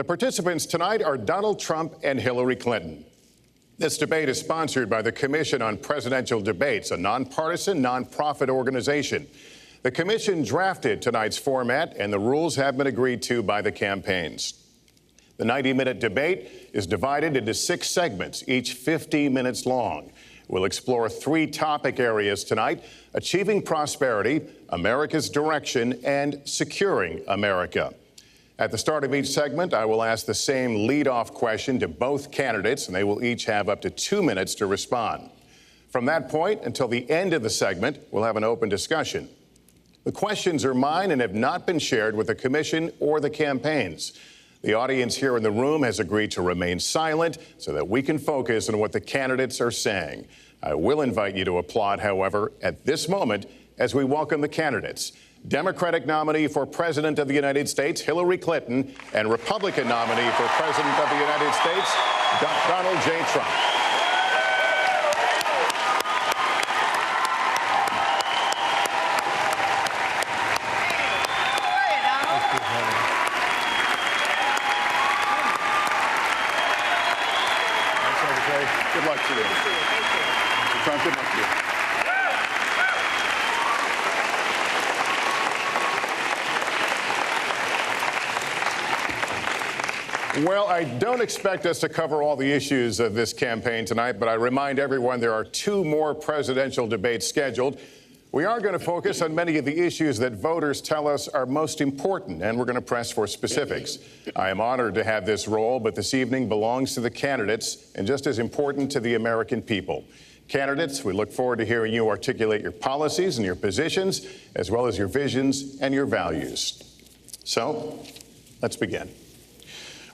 The participants tonight are Donald Trump and Hillary Clinton. This debate is sponsored by the Commission on Presidential Debates, a nonpartisan, nonprofit organization. The commission drafted tonight's format, and the rules have been agreed to by the campaigns. The 90-minute debate is divided into 6 segments, each 50 minutes long. We'll explore 3 topic areas tonight: achieving prosperity, America's direction, and securing America. At the start of each segment, I will ask the same lead-off question to both candidates, and they will each have up to 2 minutes to respond. From that point until the end of the segment, we'll have an open discussion. The questions are mine and have not been shared with the commission or the campaigns. The audience here in the room has agreed to remain silent so that we can focus on what the candidates are saying. I will invite you to applaud, however, at this moment as we welcome the candidates. Democratic nominee for President of the United States, Hillary Clinton, and Republican nominee for President of the United States, Donald J. Trump. Good luck to you. Mr. Trump, good luck to you. Well, I don't expect us to cover all the issues of this campaign tonight, but I remind everyone there are 2 more presidential debates scheduled. We are going to focus on many of the issues that voters tell us are most important, and we're going to press for specifics. I am honored to have this role, but this evening belongs to the candidates and just as important to the American people. Candidates, we look forward to hearing you articulate your policies and your positions, as well as your visions and your values. So, let's begin.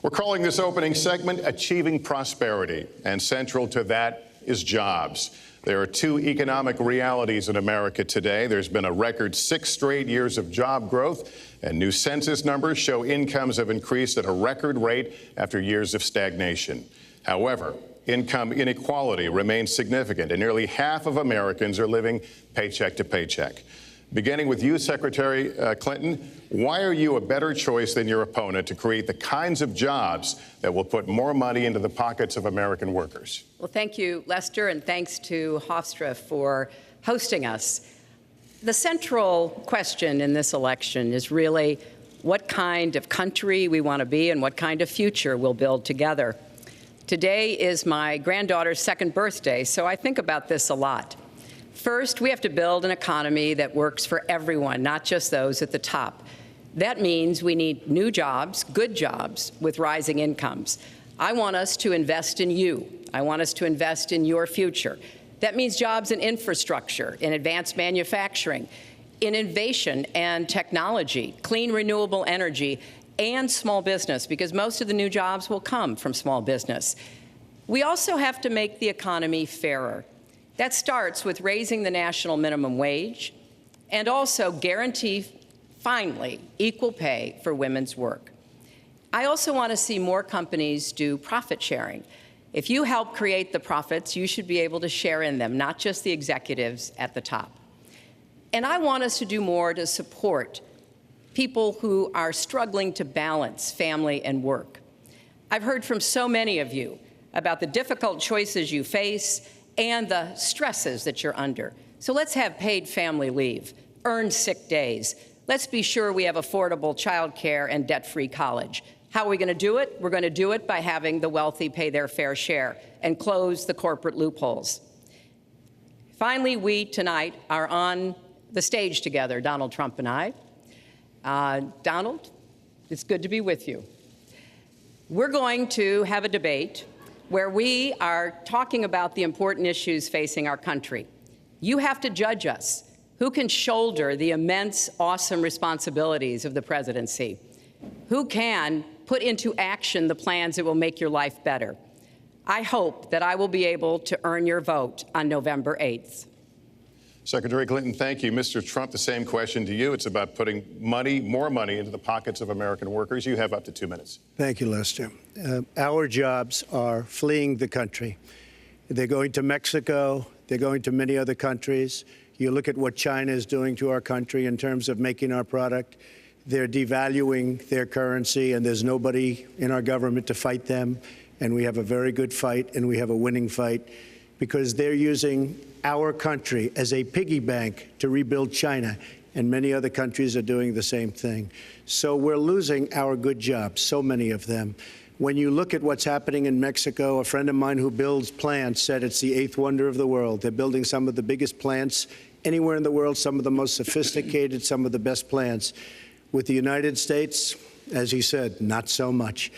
We're calling this opening segment Achieving Prosperity, and central to that is jobs. There are 2 economic realities in America today. There's been a record 6 straight years of job growth, and new census numbers show incomes have increased at a record rate after years of stagnation. However, income inequality remains significant, and nearly half of Americans are living paycheck to paycheck. Beginning with you, Secretary Clinton, why are you a better choice than your opponent to create the kinds of jobs that will put more money into the pockets of American workers? Well, thank you, Lester, and thanks to Hofstra for hosting us. The central question in this election is really what kind of country we want to be and what kind of future we'll build together. Today is my granddaughter's 2nd birthday, so I think about this a lot. First, we have to build an economy that works for everyone, not just those at the top. That means we need new jobs, good jobs, with rising incomes. I want us to invest in you. I want us to invest in your future. That means jobs in infrastructure, in advanced manufacturing, in innovation and technology, clean renewable energy, and small business, because most of the new jobs will come from small business. We also have to make the economy fairer. That starts with raising the national minimum wage and also guarantee, finally, equal pay for women's work. I also want to see more companies do profit sharing. If you help create the profits, you should be able to share in them, not just the executives at the top. And I want us to do more to support people who are struggling to balance family and work. I've heard from so many of you about the difficult choices you face and the stresses that you're under. So let's have paid family leave, earned sick days. Let's be sure we have affordable child care and debt-free college. How are we going to do it? We're going to do it by having the wealthy pay their fair share and close the corporate loopholes. Finally, we tonight are on the stage together, Donald Trump and I. Donald, it's good to be with you. We're going to have a debate where we are talking about the important issues facing our country. You have to judge us. Who can shoulder the immense, awesome responsibilities of the presidency? Who can put into action the plans that will make your life better? I hope that I will be able to earn your vote on November 8th. Secretary Clinton, thank you. Mr. Trump, the same question to you. It's about putting money, more money, into the pockets of American workers. You have up to 2 minutes. Thank you, Lester. Our jobs are fleeing the country. They're going to Mexico. They're going to many other countries. You look at what China is doing to our country in terms of making our product. They're devaluing their currency, and there's nobody in our government to fight them. And we have a very good fight, and we have a winning fight, because they're using our country as a piggy bank to rebuild China, and many other countries are doing the same thing. So we're losing our good jobs, so many of them. When you look at what's happening in Mexico, a friend of mine who builds plants said it's the eighth wonder of the world. They're building some of the biggest plants anywhere in the world, some of the most sophisticated, some of the best plants. With the United States, as he said, not so much.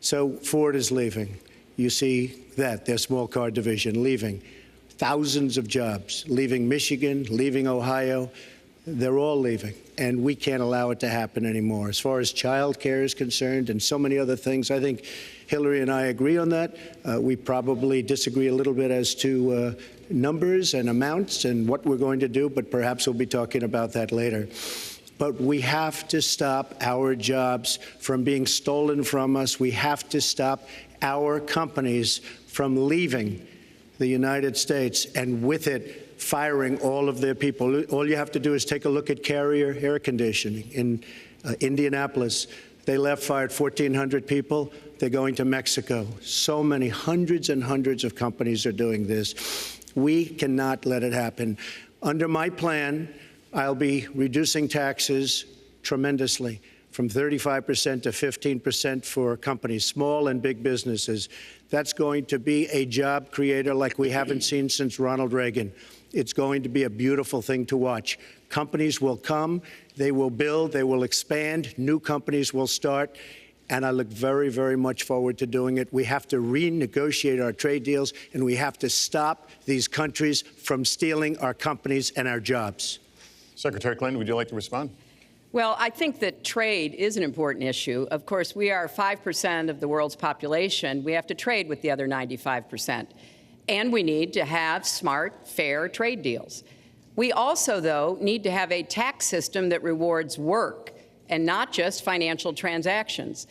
So Ford is leaving. You see that, their small car division leaving. Thousands of jobs, leaving Michigan, leaving Ohio. They're all leaving, and we can't allow it to happen anymore. As far as child care is concerned and so many other things, I think Hillary and I agree on that. We probably disagree a little bit as to numbers and amounts and what we're going to do, but perhaps we'll be talking about that later. But we have to stop our jobs from being stolen from us. We have to stop our companies from leaving the United States, and with it, firing all of their people. All you have to do is take a look at Carrier Air Conditioning in Indianapolis. They fired 1,400 people. They're going to Mexico. So many, hundreds and hundreds of companies are doing this. We cannot let it happen. Under my plan, I'll be reducing taxes tremendously, from 35% to 15% for companies, small and big businesses. That's going to be a job creator like we haven't seen since Ronald Reagan. It's going to be a beautiful thing to watch. Companies will come, they will build, they will expand, new companies will start, and I look very, very much forward to doing it. We have to renegotiate our trade deals, and we have to stop these countries from stealing our companies and our jobs. Secretary Clinton, would you like to respond? Well, I think that trade is an important issue. Of course, we are 5% of the world's population. We have to trade with the other 95%. And we need to have smart, fair trade deals. We also, though, need to have a tax system that rewards work and not just financial transactions.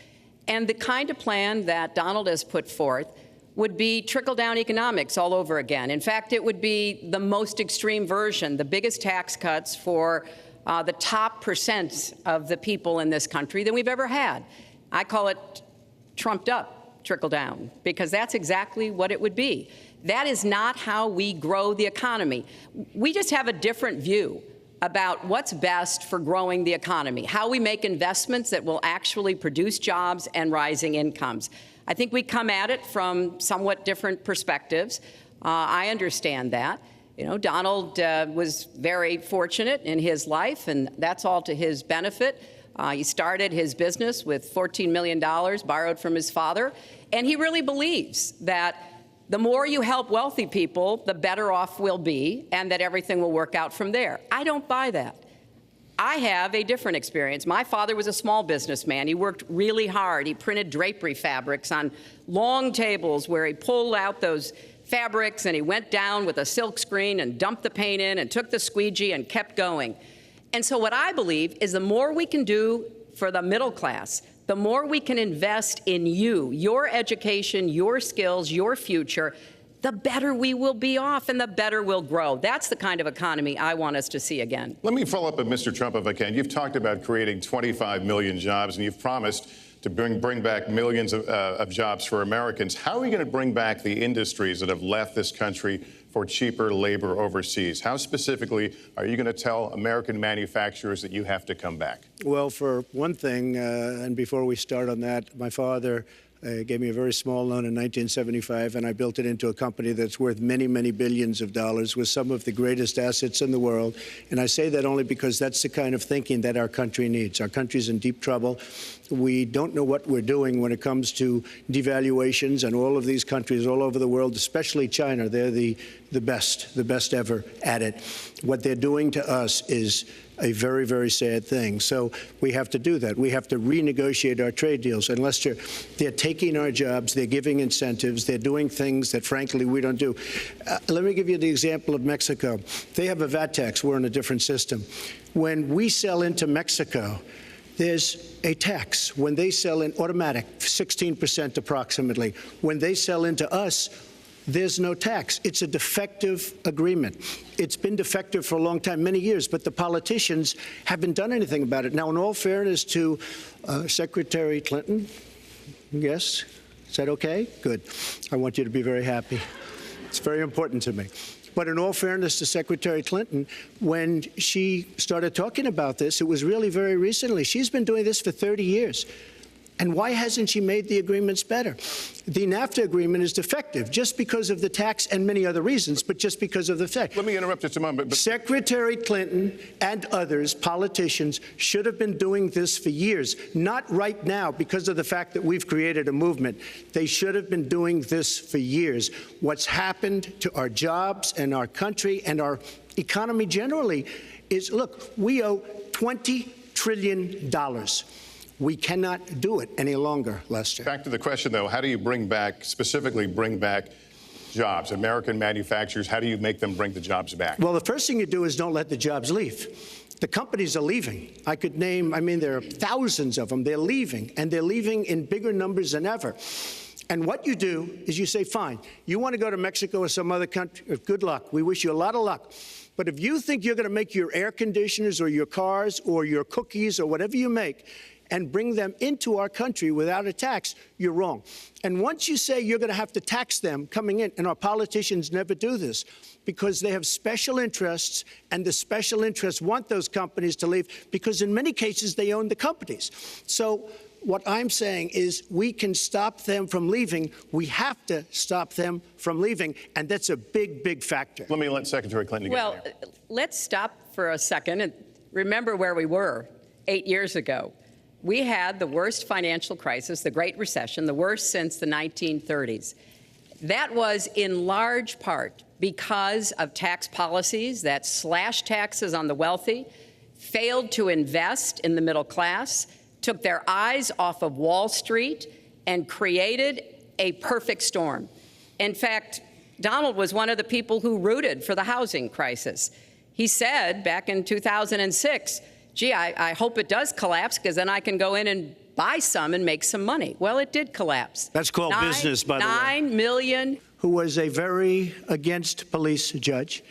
And the kind of plan that Donald has put forth would be trickle-down economics all over again. In fact, it would be the most extreme version, the biggest tax cuts for the top percent of the people in this country than we've ever had. I call it trumped up trickle-down, because that's exactly what it would be. That is not how we grow the economy. We just have a different view about what's best for growing the economy, how we make investments that will actually produce jobs and rising incomes. I think we come at it from somewhat different perspectives. I understand that. You know, Donald was very fortunate in his life, and that's all to his benefit. He started his business with $14 million borrowed from his father, and he really believes that the more you help wealthy people, the better off we'll be, and that everything will work out from there. I don't buy that. I have a different experience. My father was a small businessman. He worked really hard. He printed drapery fabrics on long tables where he pulled out those fabrics and he went down with a silk screen and dumped the paint in and took the squeegee and kept going. And so what I believe is the more we can do for the middle class, the more we can invest in you, your education, your skills, your future, the better we will be off and the better we'll grow. That's the kind of economy I want us to see again. Let me follow up with Mr. Trump, if I can. You've talked about creating 25 million jobs, and you've promised to bring back millions of jobs for Americans. How are we going to bring back the industries that have left this country for cheaper labor overseas? How specifically are you going to tell American manufacturers that you have to come back? Well, for one thing, and before we start on that, my father gave me a very small loan in 1975, and I built it into a company that's worth many, many billions of dollars with some of the greatest assets in the world. And I say that only because that's the kind of thinking that our country needs. Our country's in deep trouble. We don't know what we're doing when it comes to devaluations, and all of these countries all over the world, especially China, they're the best ever at it. What they're doing to us is a very, very sad thing. So we have to do that. We have to renegotiate our trade deals. And Lester, they're taking our jobs, they're giving incentives, they're doing things that, frankly, we don't do. Let me give you the example of Mexico. They have a VAT tax. We're in a different system. When we sell into Mexico, there's a tax. When they sell in automatic, 16% approximately. When they sell into us, there's no tax. It's a defective agreement. It's been defective for a long time, many years, but the politicians haven't done anything about it. Now, in all fairness to Secretary Clinton, yes, is that okay? Good. I want you to be very happy. It's very important to me. But in all fairness to Secretary Clinton, when she started talking about this, it was really very recently. She's been doing this for 30 years. And why hasn't she made the agreements better? The NAFTA agreement is defective just because of the tax and many other reasons, but just because of the fact. Let me interrupt just a moment. But Secretary Clinton and others, politicians, should have been doing this for years, not right now because of the fact that we've created a movement. They should have been doing this for years. What's happened to our jobs and our country and our economy generally is, look, we owe $20 trillion. We cannot do it any longer, Lester. back to the question, though, how do you specifically bring back jobs? American manufacturers, how do you make them bring the jobs back? Well, the first thing you do is don't let the jobs leave. The companies are leaving. I could name, there are thousands of them. They're leaving, and they're leaving in bigger numbers than ever. And what you do is you say, fine, you want to go to Mexico or some other country, good luck. We wish you a lot of luck. But if you think you're going to make your air conditioners or your cars or your cookies or whatever you make and bring them into our country without a tax, you're wrong. And once you say you're going to have to tax them coming in, and our politicians never do this because they have special interests, and the special interests want those companies to leave because in many cases they own the companies. So what I'm saying is we can stop them from leaving. We have to stop them from leaving, and that's a big, big factor. Let me let Secretary Clinton get in there. Let's stop for a second and remember where we were 8 years ago. We had the worst financial crisis, the Great Recession, the worst since the 1930s. That was in large part because of tax policies that slashed taxes on the wealthy, failed to invest in the middle class, took their eyes off of Wall Street, and created a perfect storm. In fact, Donald was one of the people who rooted for the housing crisis. He said back in 2006, gee, I hope it does collapse because then I can go in and buy some and make some money. Well, it did collapse. That's called business, by the way. 9 million. Who was a very against police judge.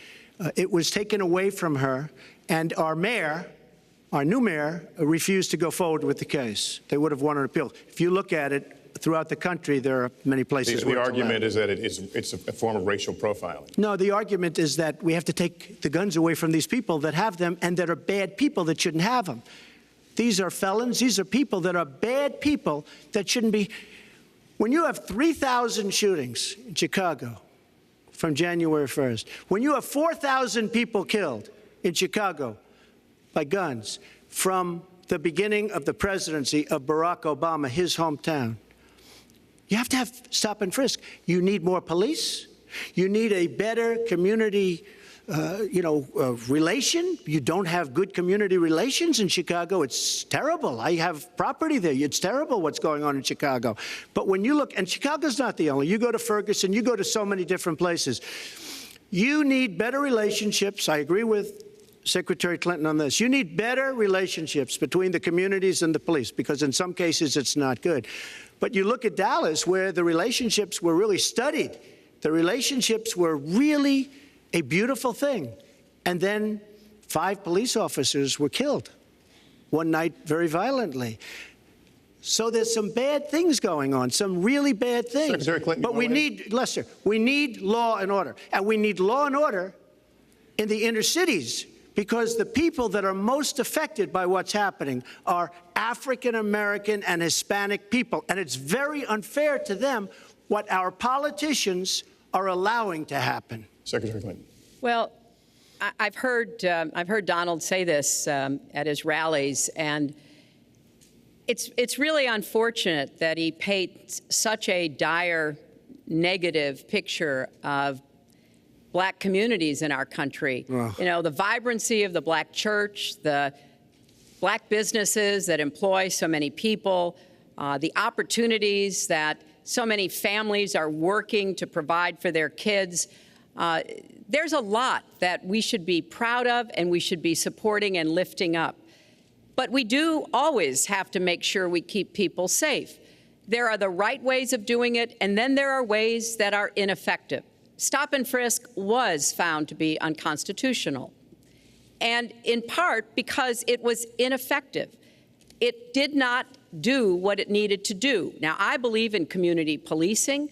It was taken away from her, and our new mayor, refused to go forward with the case. They would have won an appeal. If you look at it, throughout the country, there are many places where the argument is that it's a form of racial profiling. No, the argument is that we have to take the guns away from these people that have them and that are bad people that shouldn't have them. These are felons. These are people that are bad people that shouldn't be. When you have 3,000 shootings in Chicago from January 1st, when you have 4,000 people killed in Chicago by guns from the beginning of the presidency of Barack Obama, his hometown, you have to have stop and frisk. You need more police. You need a better community, relation. You don't have good community relations in Chicago. It's terrible. I have property there. It's terrible what's going on in Chicago. But when you look, and Chicago's not the only. You go to Ferguson. You go to so many different places. You need better relationships. I agree with Secretary Clinton on this. You need better relationships between the communities and the police because in some cases it's not good. But you look at Dallas where the relationships were really studied. The relationships were really a beautiful thing. And then 5 police officers were killed one night very violently. So there's some bad things going on, some really bad things. Secretary Clinton, but we need, Lester, we need law and order. And we need law and order in the inner cities because the people that are most affected by what's happening are African American and Hispanic people. And it's very unfair to them what our politicians are allowing to happen. Secretary Clinton. Well, I've heard Donald say this at his rallies, and it's really unfortunate that he paints such a dire, negative picture of Black communities in our country. You know, the vibrancy of the Black church, the Black businesses that employ so many people, the opportunities that so many families are working to provide for their kids. There's a lot that we should be proud of and we should be supporting and lifting up. But we do always have to make sure we keep people safe. There are the right ways of doing it, and then there are ways that are ineffective. Stop and frisk was found to be unconstitutional, and in part because it was ineffective. It did not do what it needed to do. Now, I believe in community policing,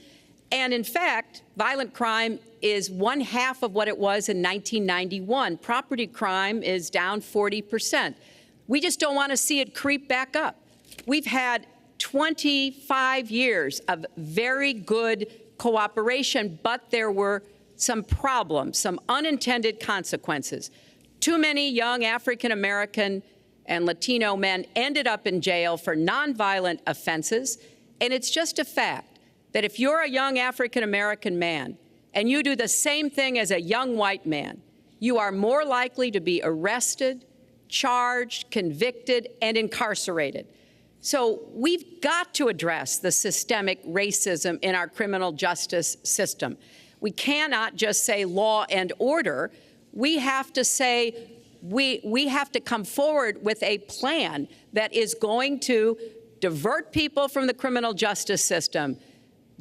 and in fact, violent crime is 1/2 of what it was in 1991. Property crime is down 40%. We just don't want to see it creep back up. We've had 25 years of very good cooperation, but there were some problems, some unintended consequences. Too many young African American and Latino men ended up in jail for nonviolent offenses, and it's just a fact that if you're a young African American man and you do the same thing as a young white man, you are more likely to be arrested, charged, convicted, and incarcerated. So we've got to address the systemic racism in our criminal justice system. We cannot just say law and order. We have to say we have to come forward with a plan that is going to divert people from the criminal justice system,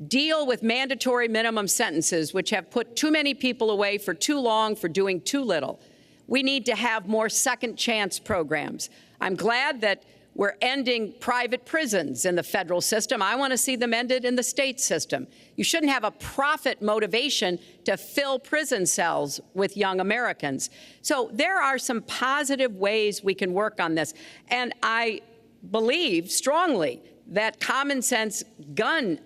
deal with mandatory minimum sentences, which have put too many people away for too long for doing too little. We need to have more second chance programs. I'm glad that we're ending private prisons in the federal system. I want to see them ended in the state system. You shouldn't have a profit motivation to fill prison cells with young Americans. So there are some positive ways we can work on this. And I believe strongly that common sense gun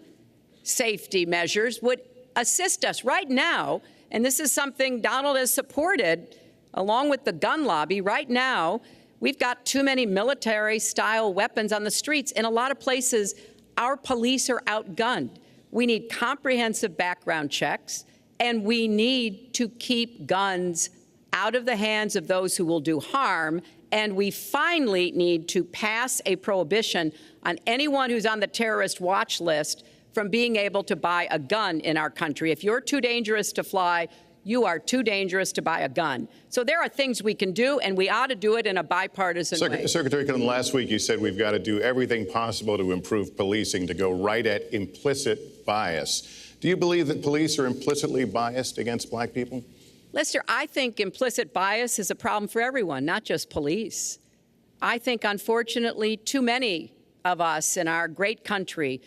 safety measures would assist us right now. And this is something Donald has supported along with the gun lobby. Right now, we've got too many military-style weapons on the streets. In a lot of places, our police are outgunned. We need comprehensive background checks, and we need to keep guns out of the hands of those who will do harm. And we finally need to pass a prohibition on anyone who's on the terrorist watch list from being able to buy a gun in our country. If you're too dangerous to fly, you are too dangerous to buy a gun. So there are things we can do, and we ought to do it in a bipartisan way. Secretary Clinton, last week you said we've got to do everything possible to improve policing, to go right at implicit bias. Do you believe that police are implicitly biased against black people? Lester, I think implicit bias is a problem for everyone, not just police. I think, unfortunately, too many of us in our great country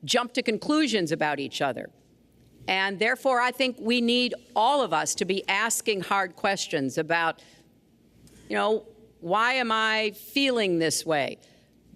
jump to conclusions about each other. And therefore, I think we need all of us to be asking hard questions about, why am I feeling this way?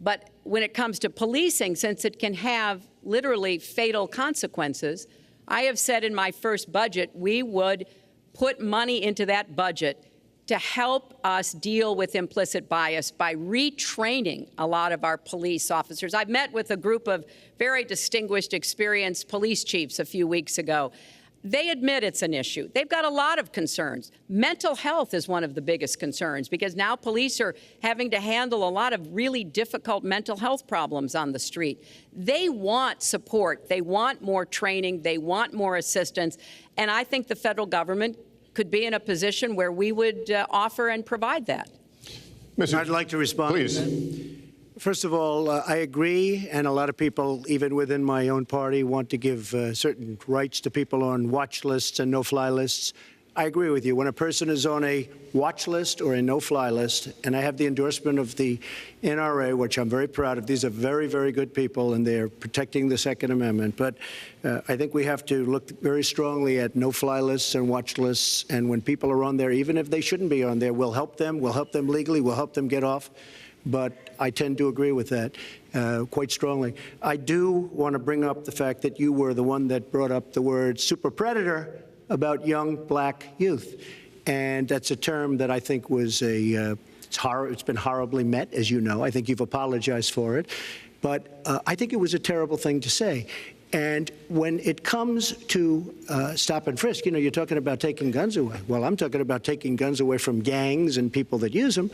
But when it comes to policing, since it can have literally fatal consequences, I have said in my first budget we would put money into that budget to help us deal with implicit bias by retraining a lot of our police officers. I met with a group of very distinguished, experienced police chiefs a few weeks ago. They admit it's an issue. They've got a lot of concerns. Mental health is one of the biggest concerns because now police are having to handle a lot of really difficult mental health problems on the street. They want support. They want more training. They want more assistance. And I think the federal government could be in a position where we would offer and provide that. I'd like to respond. Please. First of all, I agree, and a lot of people, even within my own party, want to give certain rights to people on watch lists and no-fly lists. I agree with you. When a person is on a watch list or a no-fly list, and I have the endorsement of the NRA, which I'm very proud of. These are very, very good people, and they're protecting the Second Amendment. But I think we have to look very strongly at no-fly lists and watch lists. And when people are on there, even if they shouldn't be on there, we'll help them. We'll help them legally. We'll help them get off. But I tend to agree with that quite strongly. I do want to bring up the fact that you were the one that brought up the word super predator about young black youth. And that's a term that I think was it's been horribly met, as you know. I think you've apologized for it. But I think it was a terrible thing to say. And when it comes to stop and frisk, you're talking about taking guns away. Well, I'm talking about taking guns away from gangs and people that use them.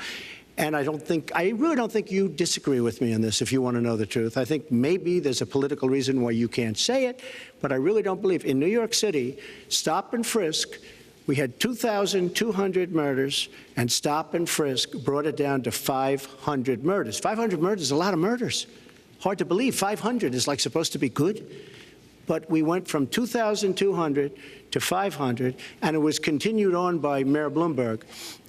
And I really don't think you disagree with me on this, if you want to know the truth. I think maybe there's a political reason why you can't say it, but I really don't believe. In New York City, stop and frisk, we had 2,200 murders, and stop and frisk brought it down to 500 murders. 500 murders is a lot of murders. hard to believe. 500 is like supposed to be good. But we went from 2,200 to 500, and it was continued on by Mayor Bloomberg,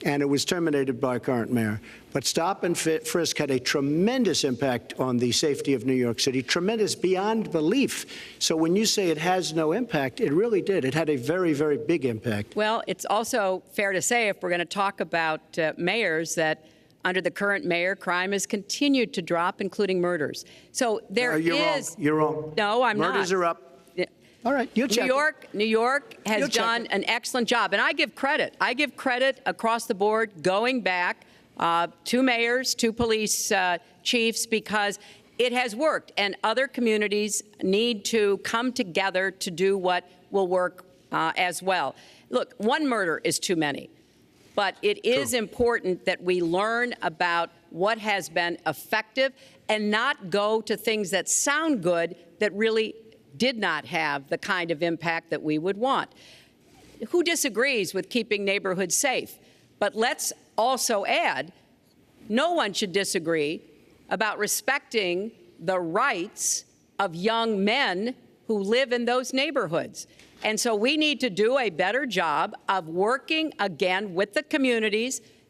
and it was terminated by current mayor. But stop and frisk had a tremendous impact on the safety of New York City, tremendous beyond belief. So when you say it has no impact, it really did. It had a very, very big impact. Well, it's also fair to say, if we're going to talk about mayors, that under the current mayor, crime has continued to drop, including murders. So there you're is. Wrong. You're wrong. No, I'm not. Murders are up. All right, you'll check. New York has done an excellent job, and I give credit. I give credit across the board, going back to mayors, to police chiefs, because it has worked, and other communities need to come together to do what will work as well. Look, one murder is too many, but it is important that we learn about what has been effective and not go to things that sound good that really did not have the kind of impact that we would want. Who disagrees with keeping neighborhoods safe? But let's also add, no one should disagree about respecting the rights of young men who live in those neighborhoods. And so we need to do a better job of working again with the communities